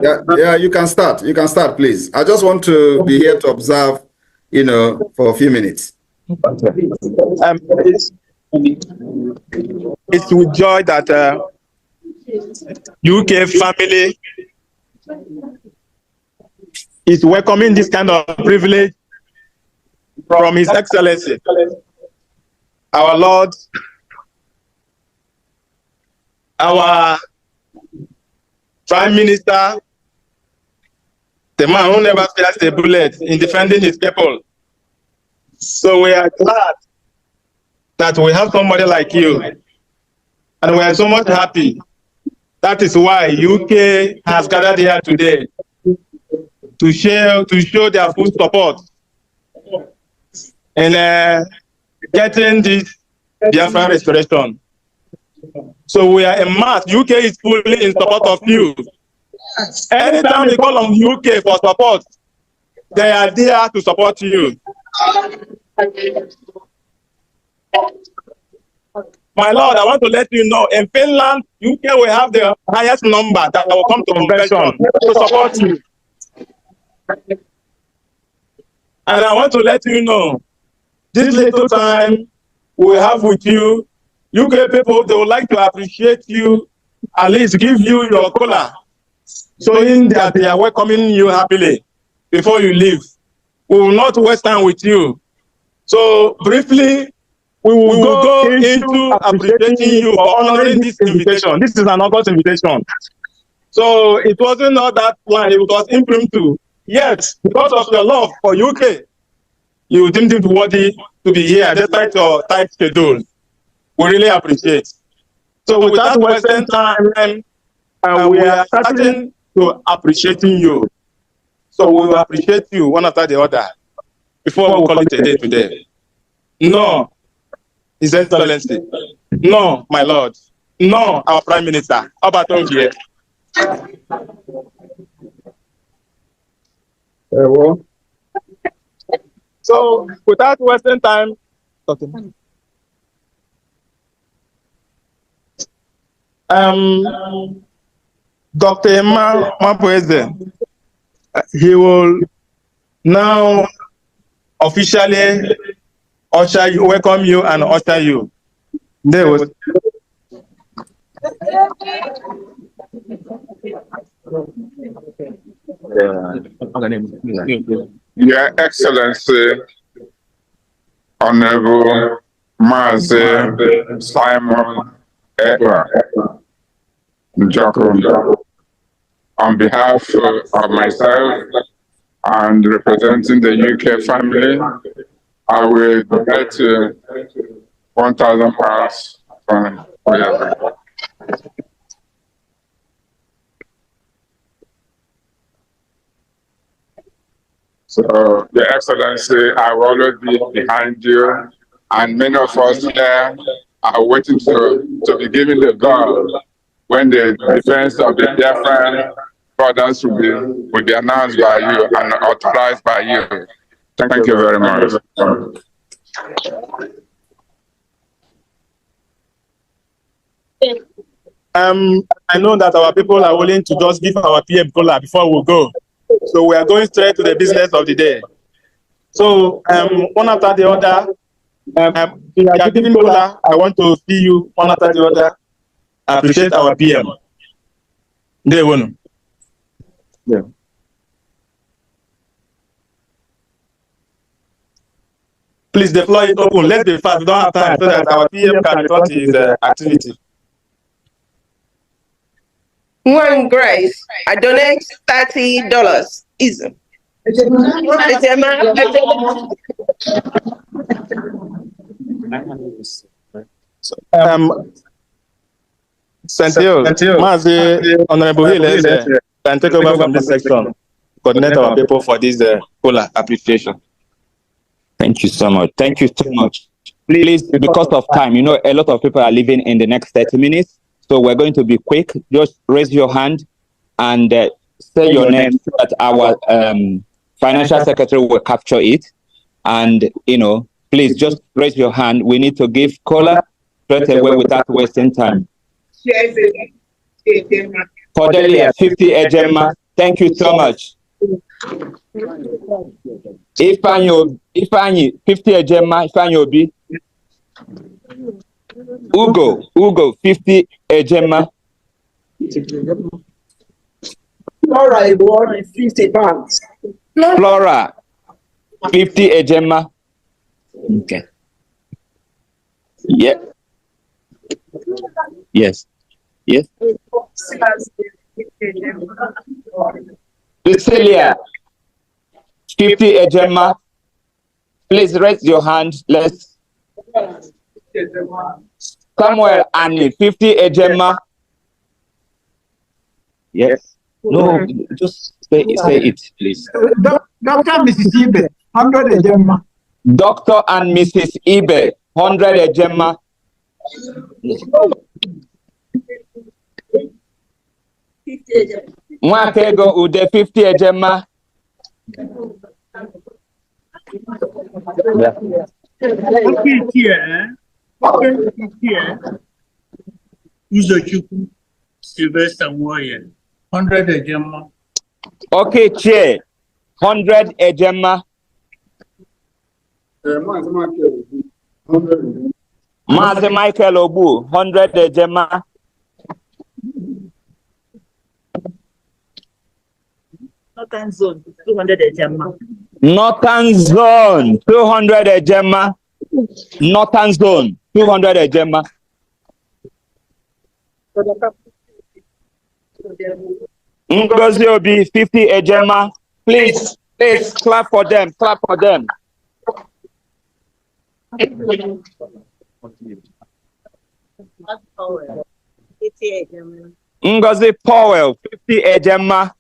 Yeah, you can start. You can start, please. I just want to be here to observe, for a few minutes. It's with joy that UK family is welcoming this kind of privilege from His Excellency, our Lord, our Prime Minister, the man who never spares a bullet in defending his people. So we are glad that we have somebody like you, and we are so much happy. That is why UK has gathered here today to show their full support in getting this Biafra restoration. So we are a mass. UK is fully in support of you. Anytime we call on UK for support, they are there to support you. My Lord, I want to let you know, in Finland, UK will have the highest number that will come to convention to support you. And I want to let you know, this little time we have with you, UK people, they would like to appreciate you, at least give you your collar, showing that they are welcoming you happily before you leave. We will not waste time with you. So briefly, we will go into appreciating you for honoring this invitation. This is an August invitation. So it wasn't not that planned, it was impromptu. Yes, because of your love for UK, you deemed it worthy to be here despite your tight schedule. We really appreciate. So without wasting time, we are starting to appreciating you. So we will appreciate you one after the other before we call it a day today. No, His Excellency. No, my Lord. No, our Prime Minister. How about here? So without wasting time, Dr. Emma Mapoeze, he will now officially usher you, welcome you and usher you. There was. Your Excellency, Honorable Mazi Simon Edward Njoko, on behalf of myself and representing the UK family, I will donate £1,000 for your. So, Your Excellency, I will always be behind you, and many of us here are waiting to be given the goal when the defense of the Biafran brothers will be announced by you and authorized by you. Thank you very much. I know that our people are willing to just give our PM cola before we go. So we are going straight to the business of the day. So one after the other, we are giving cola. I want to see you one after the other. I appreciate our PM. Day one. Yeah. Please, the floor is open. Let's be fast. We don't have time so that our PM can report his activity. One Grace, I donate $30. Easy. Mazi Honorable Hill can take over from this section, coordinate our people for this cola appreciation. Thank you so much. Thank you so much. Please, because of time, you know, a lot of people are leaving in the next 30 minutes. So we're going to be quick. Just raise your hand and say your name so that our financial secretary will capture it. And, you know, please just raise your hand. We need to give caller straight away without wasting time. Cordelia, 50 Ejema, Thank you so much. Ifeanyi, 50 ejema, Ifeanyi Obi. Ugo, 50 ejema. Flora, 50 pounds. Flora, 50 ejema. Okay. Yeah. Yes. Yes. Cecilia, 50 ejema. Please raise your hand. Let's. Samuel Annie, 50 ejema. Yes. No, just say it, please. Dr. Mrs. Ibe, 100 ejema. Dr. and Mrs. Ibe, 100 ejema. Mwakego Ude, 50 ejema. Okay, here. Uzochukwu Sylvester Warrior, 100 ejema. Okay, Chair, 100 ejema. Mazi Michael Obu, 100 ejema. Northern Zone, 200 ejema. Northern Zone, 200 ejema. Northern Zone, 200 ejema. Ngozi Obi, 50 ejema. Please clap for them. Clap for them. Ngozi Powell, 50 ejema.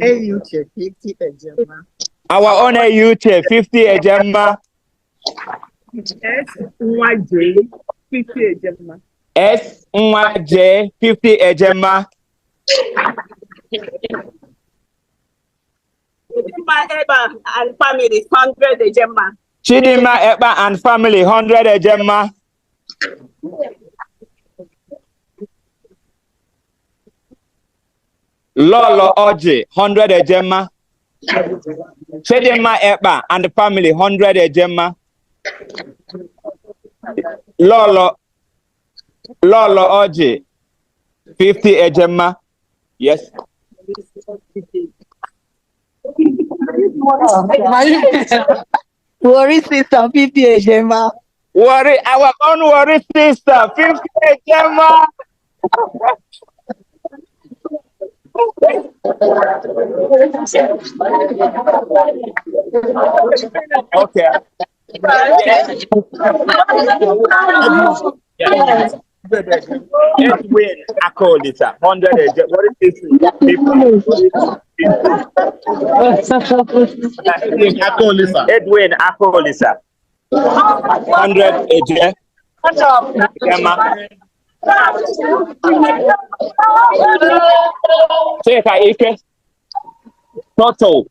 AUK, 50 ejema. Our own AUK, 50 ejema. SYJ, 50 ejema. SYJ, 50 ejema. Chidima Eba and family, 100 ejema. Chidima Eba and family, 100 ejema. Lolo Oji, 100 ejema. Chidima Eba and family, 100 ejema. Lolo Oji, 50 ejema. Yes. Worry sister, 50 ejema. Worry, our own worry sister, 50 ejema. Okay. Edwin Akolita, 100 ejema. What is this? Edwin Akolita, 100 ejema. Cheka Ike. Total.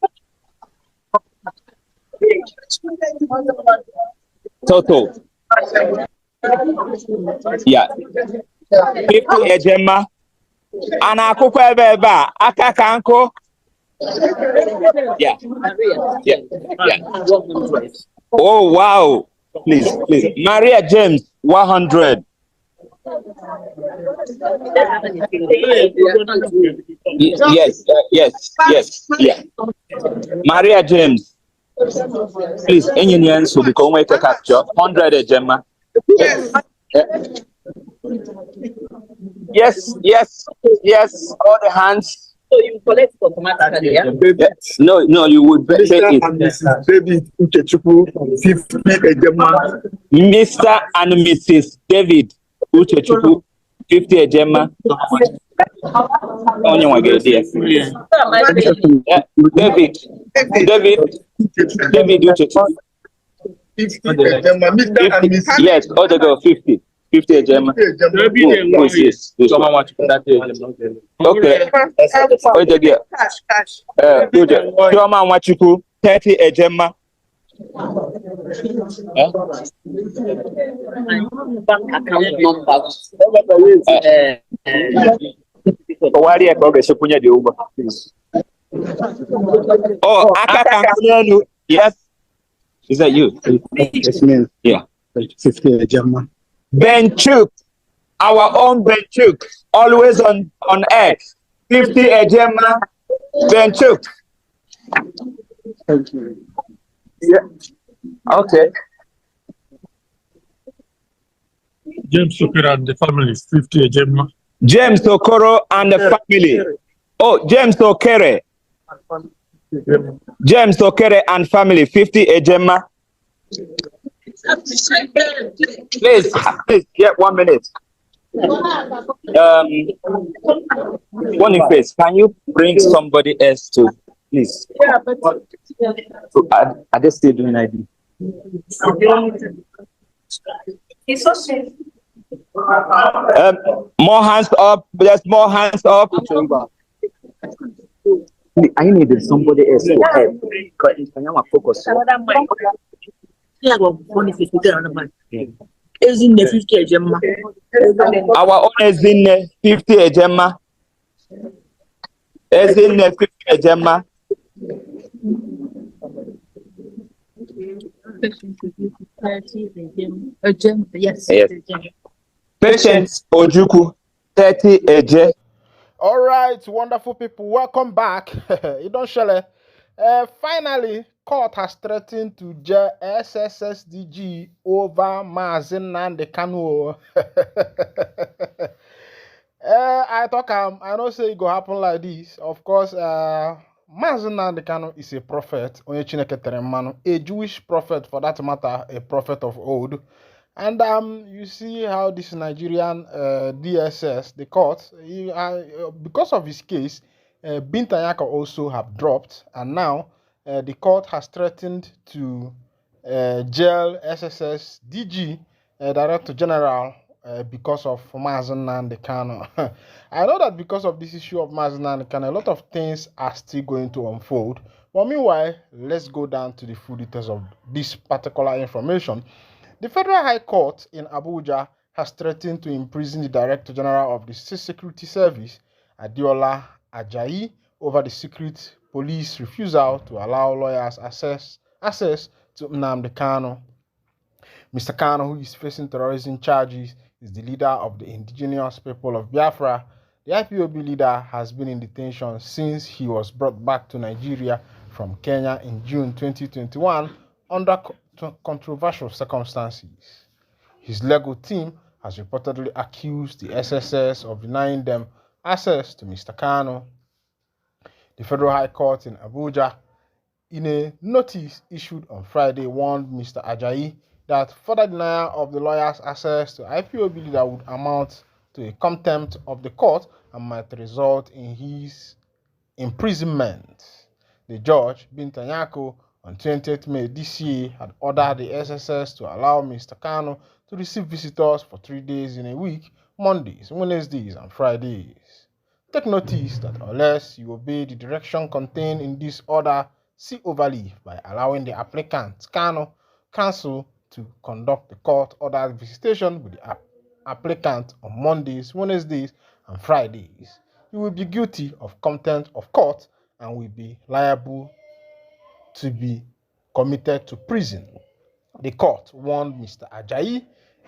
Yeah. 50 ejema. Ana akwụkwọ ebe a aka ka nkụ. Yeah. Oh wow. Please. Maria James, 100. Yes. Yeah. Maria James. Please, Indians will become a capture 100 ejema. Yes. All the hands. So you collect automatically, yeah? No, you would say it. David Uchechukwu, 50 ejema. Mr. and Mrs. David Uchechukwu, 50 ejema. Only one get there. David Uchechukwu. 50 ejema. Mr. and Mrs. Yes, all the girl 50 ejema. Yes. Okay. All the girl. Cash. Chioma Nwachukwu, 30 ejema. Huh? Bank account number. Wari progress punya di Uber, please. Oh, Aka Kankunu. Yes. Is that you? Yes, ma'am. Yeah. 50 German. Benchuk. Our own Benchuk. Always on X. 50 Ejema. Benchuk. Thank you. Yeah. Okay. James Sokera and the family, 50 Gemma. James Okoro and the family. Oh, James Okere. James Okere and family, 50 Ejema. Please, get 1 minute. Boniface, can you bring somebody else to, please? Yeah, but So, are they still doing ID? it's so safe. More hands up. There's more hands up. I needed somebody else to help. Can I focus? Another mic. Yeah, well, Boniface, we get on the mic. Is in the 50 Gemma. Our own is in 50 Ejema. Is in 50 Ejema. Yes. Patience Ojuku, 30 Eje. All right, wonderful people, welcome back. You don't share. Finally, court has threatened to jail SSSDG over Mazen Nandekanu. I know say it go happen like this. Of course, Mazen Nandekanu is a prophet, a Jewish prophet for that matter, a prophet of old. And you see how this Nigerian DSS, the court, because of his case, Bintanyaka also have dropped, and now the court has threatened to jail SSS DG, Director General, because of Mazen Nandekano. I know that because of this issue of Mazen Nandekano, a lot of things are still going to unfold. But meanwhile, let's go down to the full details of this particular information. The Federal High Court in Abuja has threatened to imprison the Director General of the State Security Service, Adiola Ajayi, over the secret police refusal to allow lawyers access to Nnamdi Kanu. Mr. Kanu, who is facing terrorism charges, is the leader of the indigenous people of Biafra. The IPOB leader has been in detention since he was brought back to Nigeria from Kenya in June 2021 under controversial circumstances. His legal team has reportedly accused the SSS of denying them access to Mr. Kanu. The Federal High Court in Abuja, in a notice issued on Friday, warned Mr. Ajayi that further denial of the lawyer's access to IPOB leader would amount to a contempt of the court and might result in his imprisonment. The judge, Bintanyako, on 20th May this year, had ordered the SSS to allow Mr. Kanu to receive visitors for 3 days in a week, Mondays, Wednesdays, and Fridays. Take notice that unless you obey the direction contained in this order, see overleaf by allowing the applicant, Kanu, counsel to conduct the court-ordered visitation with the applicant on Mondays, Wednesdays, and Fridays. You will be guilty of contempt of court and will be liable to be committed to prison. The court warned Mr. Ajayi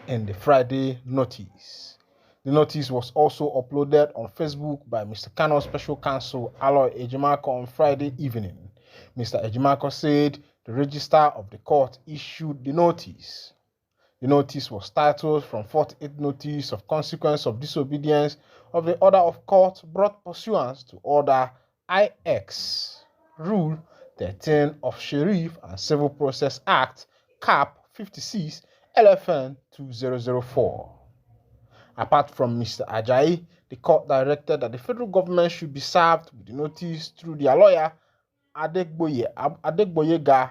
in the Friday notice. The notice was also uploaded on Facebook by Mr. Kano's special counsel, Aloy Ejimako, on Friday evening. Mr. Ejimako said the register of the court issued the notice. The notice was titled From 48 Notice of Consequence of Disobedience of the Order of Court brought pursuant to Order IX, Rule 13 of Sheriff and Civil Process Act, Cap 56, LFN 2004. Apart from Mr. Ajayi, the court directed that the federal government should be served with the notice through their lawyer, Adegboyega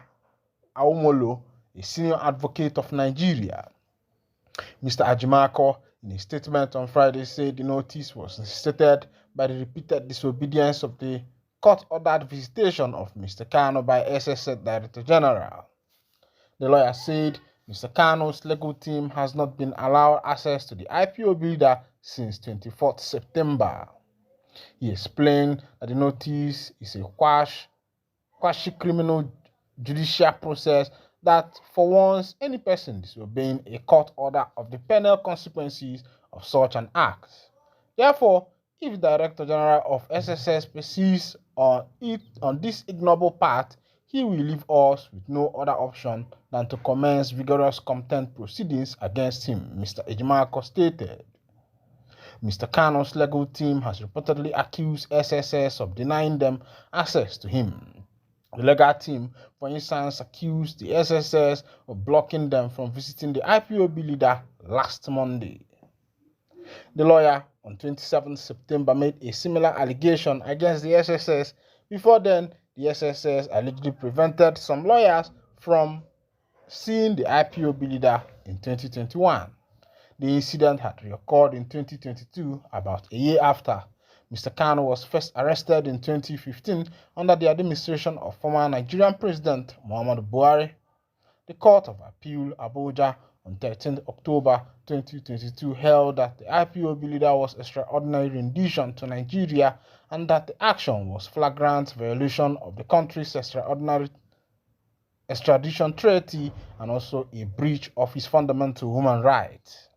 Aumolo, a senior advocate of Nigeria. Mr. Ajimako, in a statement on Friday, said the notice was necessitated by the repeated disobedience of the court-ordered visitation of Mr. Kanu by SSS Director General. The lawyer said Mr. Kano's legal team has not been allowed access to the IPO builder since 24th September. He explained that the notice is a quasi-criminal judicial process that, for once, any person disobeying a court order of the penal consequences of such an act. Therefore, if the Director General of SSS persists on this ignoble path, he will leave us with no other option than to commence vigorous contempt proceedings against him, Mr. Ejimako stated. Mr. Kano's legal team has reportedly accused SSS of denying them access to him. The legal team, for instance, accused the SSS of blocking them from visiting the IPOB leader last Monday. The lawyer, on 27 September, made a similar allegation against the SSS. Before then, the SSS allegedly prevented some lawyers from seeing the IPOB leader in 2021. The incident had reoccurred in 2022, about a year after. Mr. Kano was first arrested in 2015 under the administration of former Nigerian President Muhammadu Buhari. The Court of Appeal, Abuja, on 13 October 2022 held that the IPOB leader was extraordinary rendition to Nigeria and that the action was flagrant violation of the country's extradition treaty and also a breach of his fundamental human rights.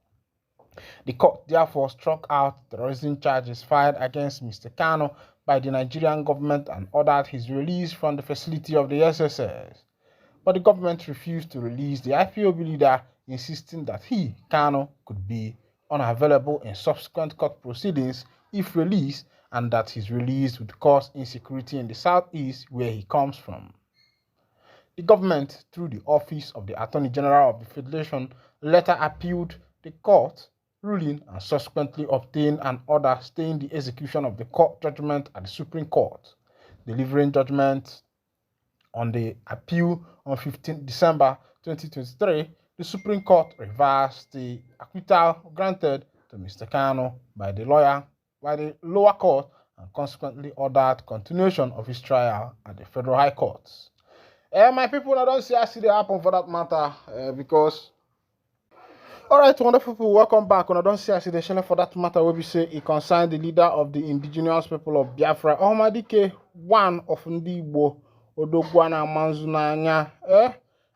The court therefore struck out terrorism charges filed against Mr. Kano by the Nigerian government and ordered his release from the facility of the SSS. But the government refused to release the IPOB leader, insisting that he, Kano, could be unavailable in subsequent court proceedings if released, and that his release would cause insecurity in the southeast where he comes from. The government, through the Office of the Attorney General of the Federation, later appealed the court ruling and subsequently obtained an order staying the execution of the court judgment at the Supreme Court. Delivering judgment on the appeal on 15 December 2023, the Supreme Court reversed the acquittal granted to Mr. Kano by the lower court and consequently ordered continuation of his trial at the Federal High Court. My people, I don't see I see they happen for that matter because alright, wonderful people, welcome back. And I don't see I see the channel for that matter where we say it concerned the leader of the indigenous people of Biafra, ohanezendigbo, one of Ndigbo, Odogwana Manzunanya,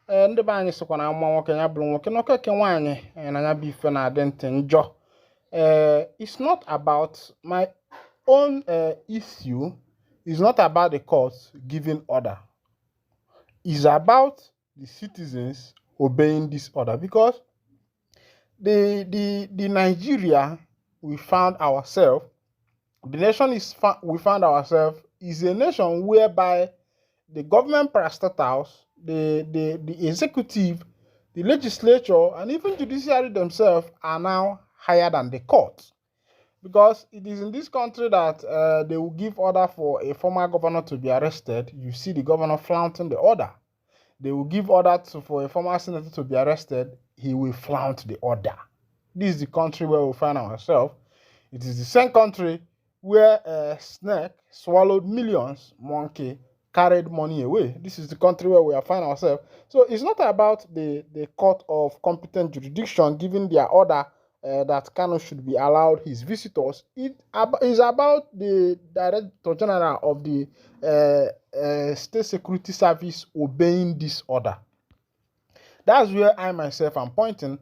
ndị be anyị sịkwa na mma nwoke ya bụrụ nwoke n'okeke nwaanyị na ya bụ ife na-adị ntị njọ. It's not about my own issue. It's not about the courts giving order. It's about the citizens obeying this order, because the Nigeria we found ourselves, the nation we found ourselves is a nation whereby the government parastatals, the executive, the legislature, and even judiciary themselves are now higher than the court. Because it is in this country that they will give order for a former governor to be arrested. You see the governor flaunting the order. They will give order for a former senator to be arrested. He will flaunt the order. This is the country where we find ourselves. It is the same country where a snake swallowed millions, monkey carried money away. This is the country where we find ourselves. So it's not about the court of competent jurisdiction giving their order that Kano should be allowed his visitors. It is about the Director General of the State Security Service obeying this order. That's where I myself am pointing,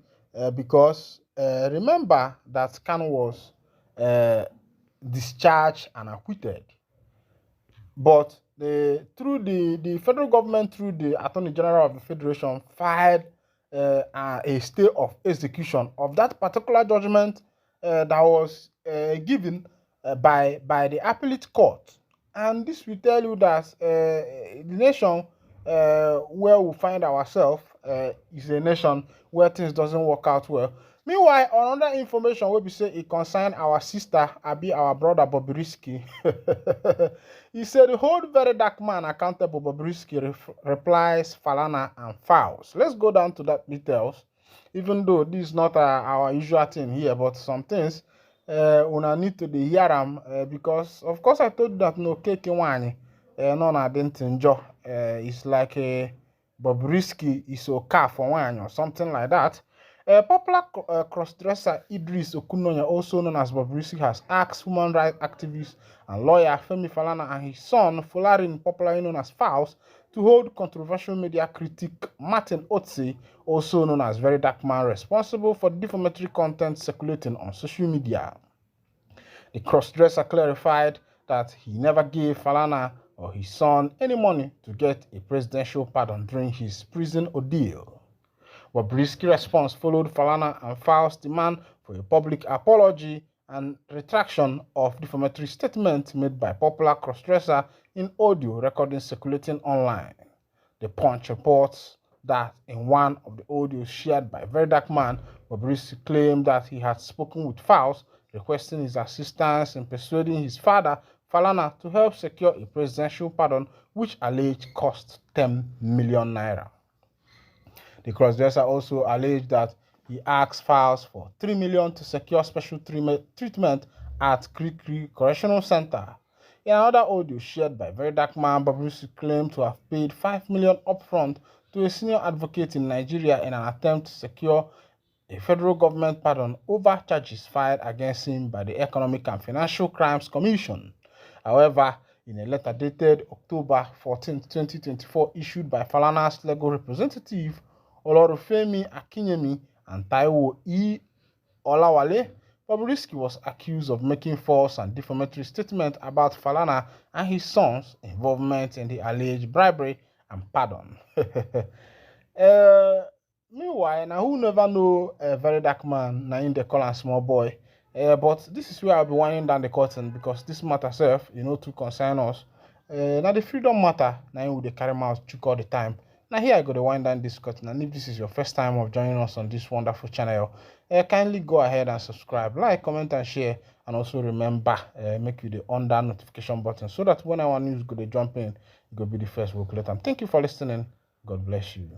because remember that Kano was discharged and acquitted. But through the federal government, through the Attorney General of the Federation, filed a stay of execution of that particular judgment that was given by the appellate court. And this will tell you that the nation where we find ourselves is a nation where things doesn't work out well. Meanwhile, on other information, where we say it concern our sister, our brother Bobrisky. He said, hold very dark man accountable Bobrisky replies Falana and Fouls. Let's go down to that details. Even though this is not our usual thing here, but some things una need to hear them because, of course, I told you that no cake wine, no na didn't enjoy. It's like Bobrisky is okay for one or something like that. A popular cross-dresser Idris Okunonya, also known as Bobrisky, has asked human rights activist and lawyer Femi Falana and his son, Folarin, popularly known as Faust, to hold controversial media critic Martin Otse, also known as Very Dark Man, responsible for defamatory content circulating on social media. The cross-dresser clarified that he never gave Falana or his son any money to get a presidential pardon during his prison ordeal. Bobrisky's response followed Falana and Faust's demand for a public apology and retraction of defamatory statements made by popular crossdresser in audio recordings circulating online. The Punch reports that in one of the audios shared by Very Dark Man, Bobrisky claimed that he had spoken with Faust, requesting his assistance in persuading his father, Falana, to help secure a presidential pardon, which alleged cost 10 million naira. The crossdresser also alleged that he asked Faust for 3 million to secure special treatment at Krikri Correctional Center. In another audio shared by Very Dark Man, Bobrisky claimed to have paid 5 million upfront to a senior advocate in Nigeria in an attempt to secure a federal government pardon over charges filed against him by the Economic and Financial Crimes Commission. However, in a letter dated October 14, 2024, issued by Falana's legal representative, Olorufemi Akinyemi and Taiwo E. Olawale, Bobrisky was accused of making false and defamatory statements about Falana and his son's involvement in the alleged bribery and pardon. Meanwhile, now who never know a Very Dark Man, now in the call and small boy. But this is where I'll be winding down the curtain because this matter self, to concern us. Now the freedom matter, now with the carry mouth check all the time. Now here I go to wind down this curtain, and if this is your first time of joining us on this wonderful channel, kindly go ahead and subscribe, like, comment, and share, and also remember, make you the on that notification button so that when our news go to jump in, you go be the first we'll collect them. Thank you for listening. God bless you.